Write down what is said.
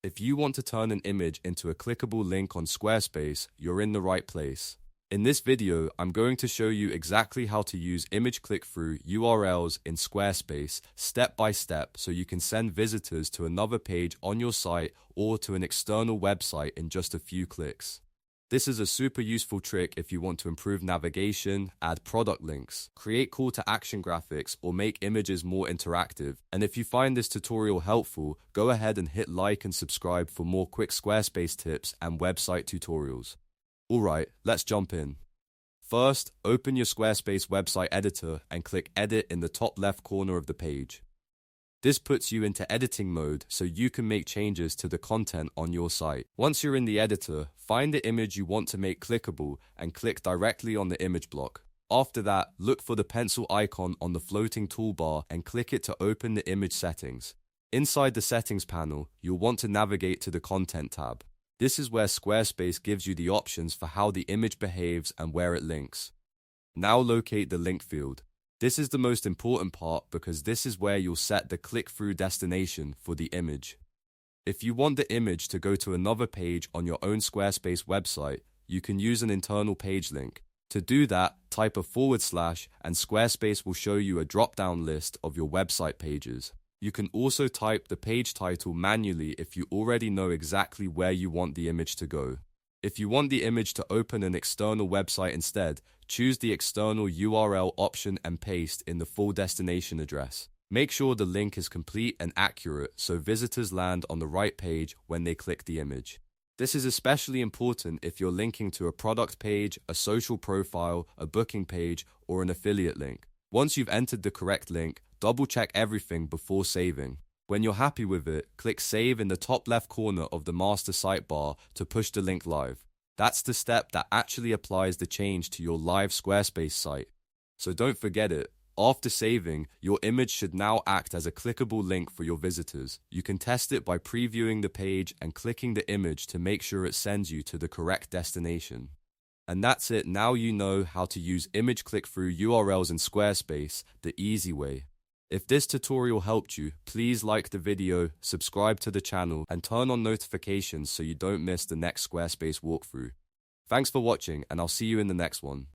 If you want to turn an image into a clickable link on Squarespace, you're in the right place. In this video, I'm going to show you exactly how to use image click-through URLs in Squarespace step by step so you can send visitors to another page on your site or to an external website in just a few clicks. This is a super useful trick if you want to improve navigation, add product links, create call to action graphics, or make images more interactive. And if you find this tutorial helpful, go ahead and hit like and subscribe for more quick Squarespace tips and website tutorials. Alright, let's jump in. First, open your Squarespace website editor and click Edit in the top left corner of the page. This puts you into editing mode so you can make changes to the content on your site. Once you're in the editor, find the image you want to make clickable and click directly on the image block. After that, look for the pencil icon on the floating toolbar and click it to open the image settings. Inside the settings panel, you'll want to navigate to the Content tab. This is where Squarespace gives you the options for how the image behaves and where it links. Now locate the link field. This is the most important part because this is where you'll set the click-through destination for the image. If you want the image to go to another page on your own Squarespace website, you can use an internal page link. To do that, type a / and Squarespace will show you a drop-down list of your website pages. You can also type the page title manually if you already know exactly where you want the image to go. If you want the image to open an external website instead, choose the external URL option and paste in the full destination address. Make sure the link is complete and accurate so visitors land on the right page when they click the image. This is especially important if you're linking to a product page, a social profile, a booking page, or an affiliate link. Once you've entered the correct link, double-check everything before saving. When you're happy with it, click Save in the top left corner of the master sidebar to push the link live. That's the step that actually applies the change to your live Squarespace site. So don't forget it. After saving, your image should now act as a clickable link for your visitors. You can test it by previewing the page and clicking the image to make sure it sends you to the correct destination. And that's it. Now you know how to use image click-through URLs in Squarespace the easy way. If this tutorial helped you, please like the video, subscribe to the channel, and turn on notifications so you don't miss the next Squarespace walkthrough. Thanks for watching, and I'll see you in the next one.